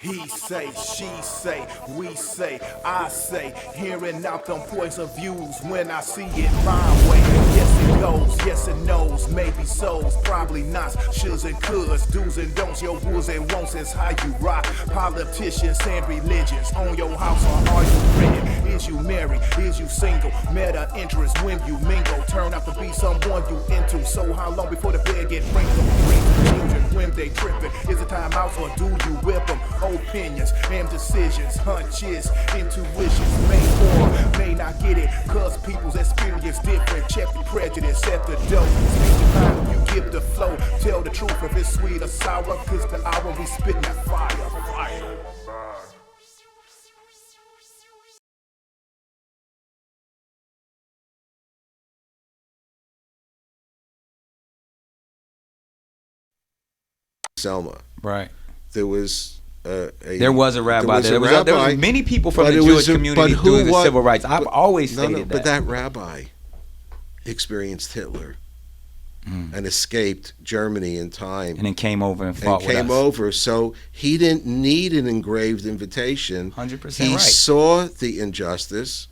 He say, she say, we say, I say, hearing out them points of views when I see it my way. Yes it goes, yes it knows, maybe so's, probably not, shoulds and coulds, do's and don'ts, your wills and won'ts is how you rock. Politicians and religions, on your house or are you renting? Is you married, is you single, meta interest when you mingle, turn out to be someone you into, so how long before the bed get wrinkled? Children when they tripping, is it time out or do you whip them? Opinions and decisions, hunches, intuitions, may or may not get it, cause people's experience different. Check the prejudice at the door. Speak the time you give the flow. Tell the truth if it's sweet or sour, cause the hour we spitting that fire. Selma. Right. There was there was a rabbi. There was many people from the Jewish community doing the civil rights. I've always stated that. But that rabbi experienced Hitler and escaped Germany in time. And then came over and fought with us. So he didn't need an engraved invitation. 100% He right. saw the injustice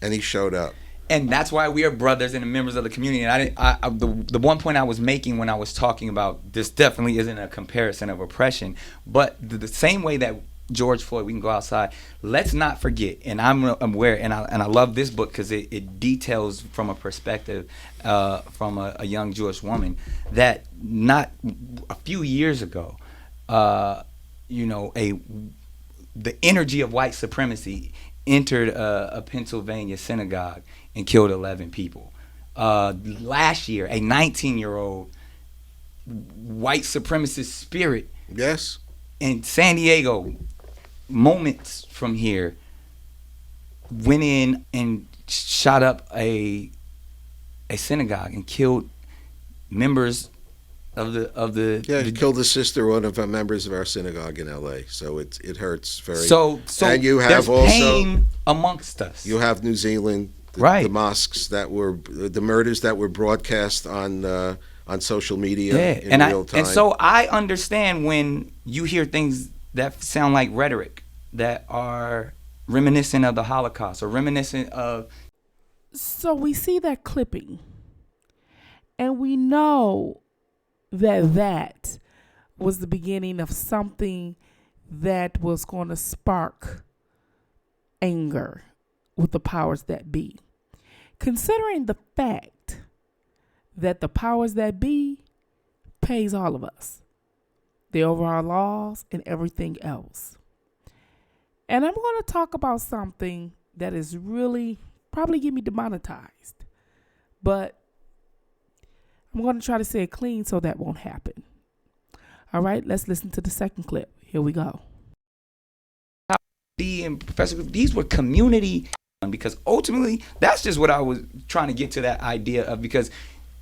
and he showed up. And that's why we are brothers and members of the community. And the one point I was making when I was talking about this definitely isn't a comparison of oppression, but the same way that George Floyd, we can go outside. Let's not forget, and I'm aware, and I love this book because it details from a perspective from a young Jewish woman that not a few years ago, the energy of white supremacy entered a Pennsylvania synagogue and killed 11 people. Last year, a 19-year-old white supremacist spirit in San Diego, moments from here, went in and shot up a synagogue and killed members of the he killed the sister, one of our members of our synagogue in L.A. So it hurts very. So and you have there's also pain amongst us. You have New Zealand, the mosques that were the murders that were broadcast on social media in real time. And so I understand when you hear things that sound like rhetoric that are reminiscent of the Holocaust or reminiscent of. So we see that clipping, and we know that was the beginning of something that was going to spark anger with the powers that be. Considering the fact that the powers that be pays all of us, the overall laws and everything else. And I'm going to talk about something that is really probably get me demonetized, but I'm going to try to say it clean so that won't happen. All right, let's listen to the second clip. Here we go. These were community, because ultimately that's just what I was trying to get to, that idea of, because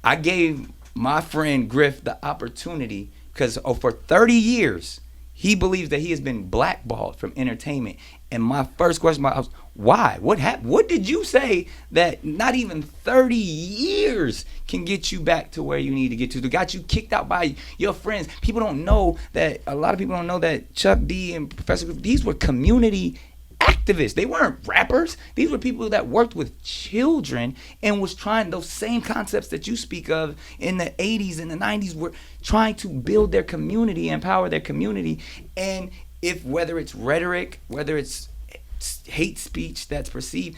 I gave my friend Griff the opportunity, because for 30 years he believes that he has been blackballed from entertainment. And my first question was, why? What happened? What did you say that not even 30 years can get you back to where you need to get to? That got you kicked out by your friends. People don't know that, a lot of people don't know that Chuck D and Professor Griff, these were community activists. They weren't rappers. These were people that worked with children and was trying those same concepts that you speak of in the 80s and the 90s, were trying to build their community, empower their community. And whether it's rhetoric, whether it's hate speech that's perceived,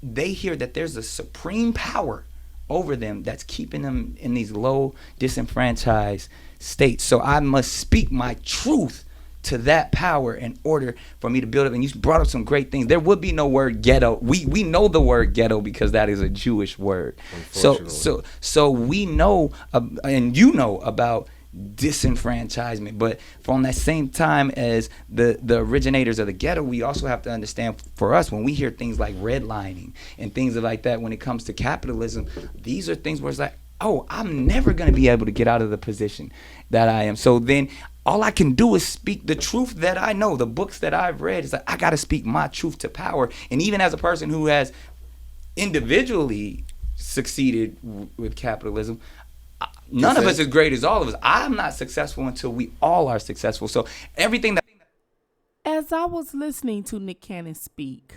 they hear that there's a supreme power over them that's keeping them in these low, disenfranchised states. So I must speak my truth to that power in order for me to build up. And you brought up some great things. There would be no word ghetto. We know the word ghetto because that is a Jewish word. So we know, and you know about disenfranchisement, but from that same time as the originators of the ghetto, we also have to understand, for us, when we hear things like redlining and things like that, when it comes to capitalism, these are things where it's like, oh, I'm never going to be able to get out of the position that I am. So then all I can do is speak the truth that I know. The books that I've read, is like, I got to speak my truth to power. And even as a person who has individually succeeded with capitalism, none of us is great as all of us. I'm not successful until we all are successful. So everything that as I was listening to Nick Cannon speak,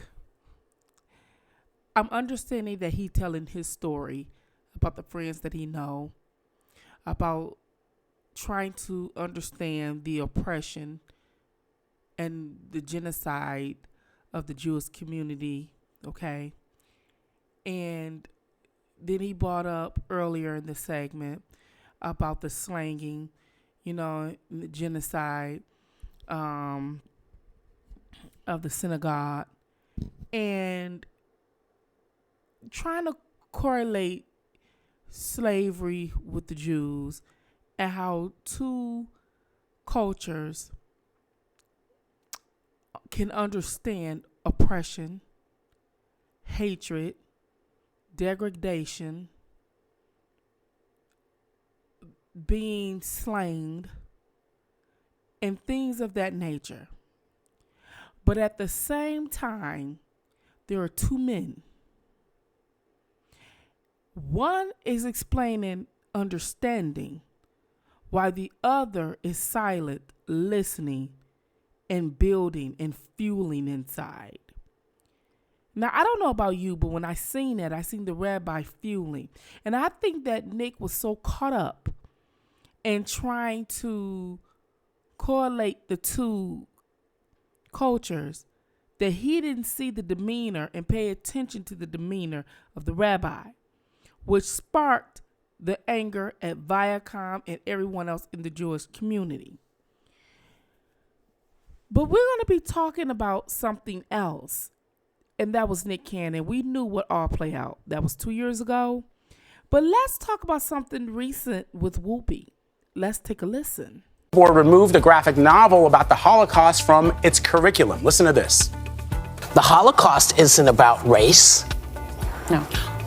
I'm understanding that he telling his story about the friends that he know, about trying to understand the oppression and the genocide of the Jewish community, okay? And then he brought up earlier in the segment about the slanging, the genocide of the synagogue, and trying to correlate slavery with the Jews and how two cultures can understand oppression, hatred, degradation, being slain, and things of that nature. But at the same time, there are two men. One is explaining understanding, while the other is silent, listening, and building and fueling inside. Now, I don't know about you, but when I seen that, I seen the rabbi fueling. And I think that Nick was so caught up in trying to correlate the two cultures that he didn't see the demeanor and pay attention to the demeanor of the rabbi, which sparked the anger at Viacom and everyone else in the Jewish community. But we're going to be talking about something else, and that was Nick Cannon. We knew what all play out. That was 2 years ago. But let's talk about something recent with Whoopie. Let's take a listen. Board removed a graphic novel about the Holocaust from its curriculum. Listen to this. The Holocaust isn't about race.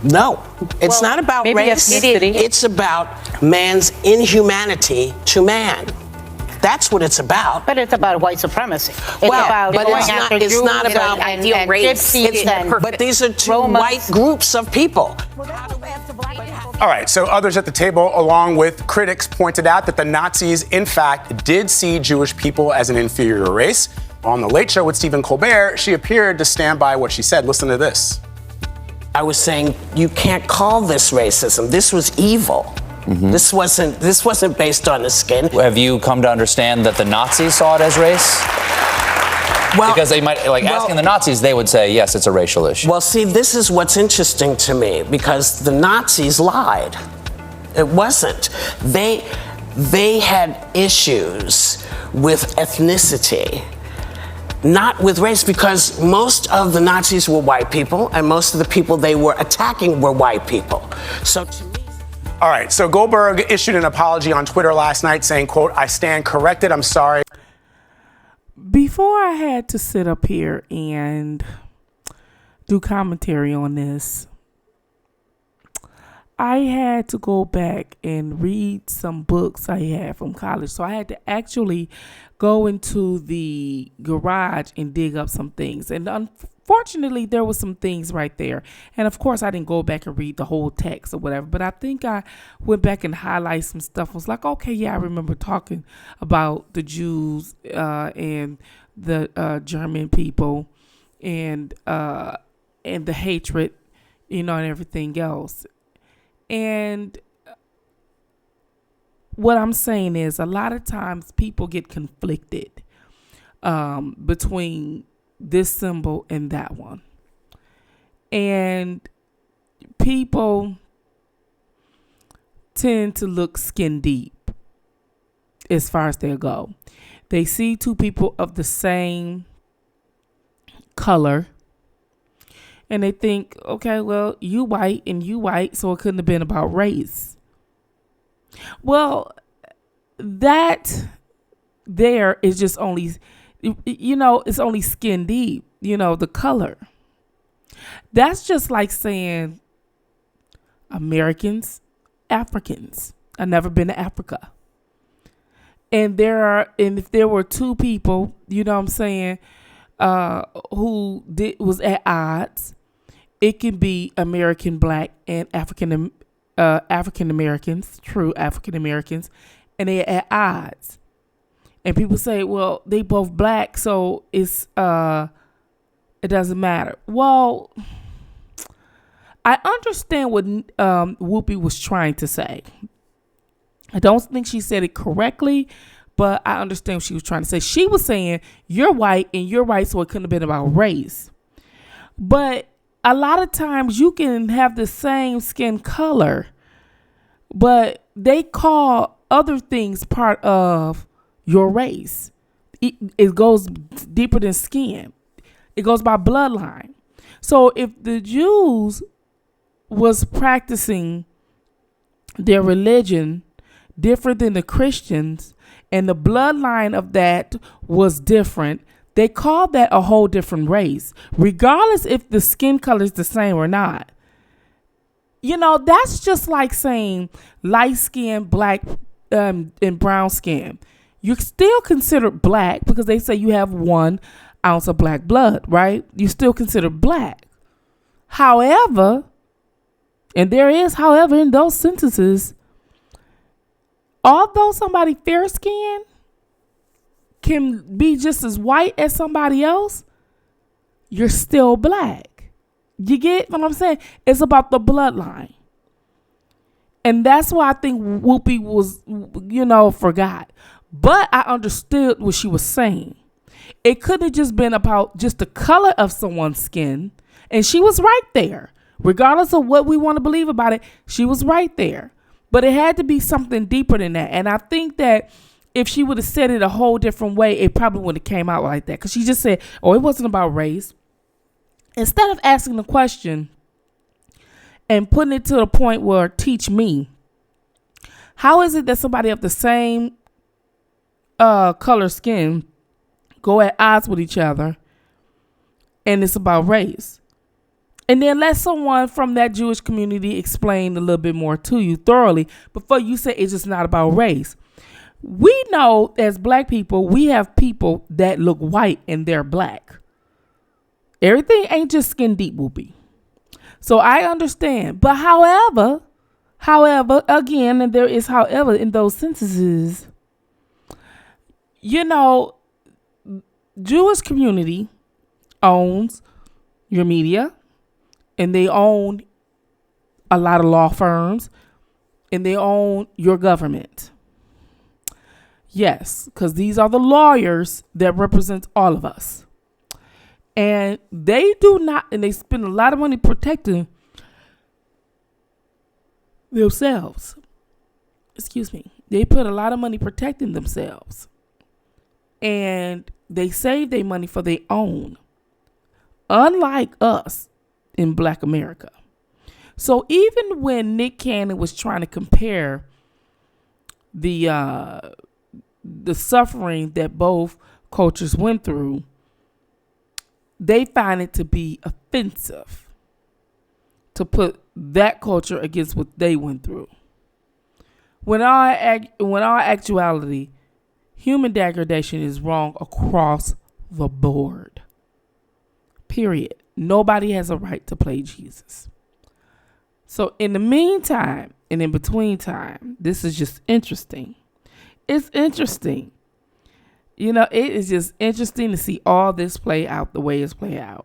No, it's not about race. It's about man's inhumanity to man. That's what it's about. But it's about white supremacy. It's about going after it's Jews not about and race. But these are two white groups of people. All right, so others at the table, along with critics, pointed out that the Nazis, in fact, did see Jewish people as an inferior race. On The Late Show with Stephen Colbert, she appeared to stand by what she said. Listen to this. I was saying, you can't call this racism. This was evil. Mm-hmm. This wasn't based on the skin. Have you come to understand that the Nazis saw it as race? Well, because they might, asking the Nazis, they would say, yes, it's a racial issue. Well, see, this is what's interesting to me, because the Nazis lied. It wasn't. They had issues with ethnicity, not with race, because most of the Nazis were white people, and most of the people they were attacking were white people. So to me... All right, so Goldberg issued an apology on Twitter last night saying, quote, "I stand corrected, I'm sorry." Before I had to sit up here and do commentary on this, I had to go back and read some books I had from college. So I had to actually go into the garage and dig up some things. And unfortunately, there was some things right there. And of course, I didn't go back and read the whole text or whatever. But I think I went back and highlighted some stuff. I was like, okay, yeah, I remember talking about the Jews and the German people and the hatred, and everything else. And what I'm saying is, a lot of times people get conflicted between this symbol and that one. And people tend to look skin deep as far as they go. They see two people of the same color, and they think, okay, well, you white and you white, so it couldn't have been about race. Well, that there is just only, it's only skin deep, the color. That's just like saying Americans, Africans. I've never been to Africa. And if there were two people, who was at odds, it can be American Black and African Americans, true African Americans, and they're at odds. And people say, well, they both black, so it doesn't matter. Well, I understand what Whoopi was trying to say. I don't think she said it correctly, but I understand what she was trying to say. She was saying, you're white and you're white, so it couldn't have been about race. But a lot of times you can have the same skin color, but they call other things part of your race. It goes deeper than skin. It goes by bloodline. So if the Jews was practicing their religion different than the Christians, and the bloodline of that was different, they called that a whole different race, regardless if the skin color is the same or not. You know, that's just like saying light skin, black, and brown skin. You're still considered black because they say you have 1 ounce of black blood, right? You're still considered black. However, and there is however in those sentences, although somebody fair skin can be just as white as somebody else, you're still black. You get what I'm saying? It's about the bloodline. And that's why I think Whoopi was, forgot. But I understood what she was saying. It couldn't have just been about just the color of someone's skin. And she was right there. Regardless of what we want to believe about it, she was right there. But it had to be something deeper than that. And I think that if she would have said it a whole different way, it probably wouldn't have came out like that. Because she just said, oh, it wasn't about race. Instead of asking the question and putting it to the point where, teach me, how is it that somebody of the same color skin go at odds with each other and it's about race? And then let someone from that Jewish community explain a little bit more to you thoroughly before you say it's just not about race. We know as black people, we have people that look white and they're black. Everything ain't just skin deep, Whoopi. So I understand. But however, again, and there is however in those sentences, Jewish community owns your media, and they own a lot of law firms, and they own your government. Yes, because these are the lawyers that represent all of us. And they do not, and they spend a lot of money protecting themselves. Excuse me. They put a lot of money protecting themselves. And they save their money for their own. Unlike us in Black America. So even when Nick Cannon was trying to compare the suffering that both cultures went through, they find it to be offensive to put that culture against what they went through. When all actuality, human degradation is wrong across the board. Period. Nobody has a right to play Jesus. So in the meantime, and in between time, this is just interesting. It's interesting. It is just interesting to see all this play out the way it's played out.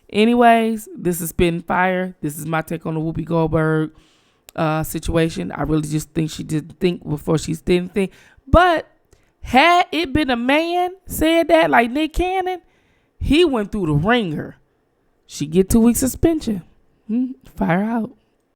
Anyways, this is Spittinfire. This is my take on the Whoopi Goldberg situation. I really just think she didn't think before she did anything. But had it been a man said that, like Nick Cannon, he went through the ringer. She get 2 weeks suspension. Fire out.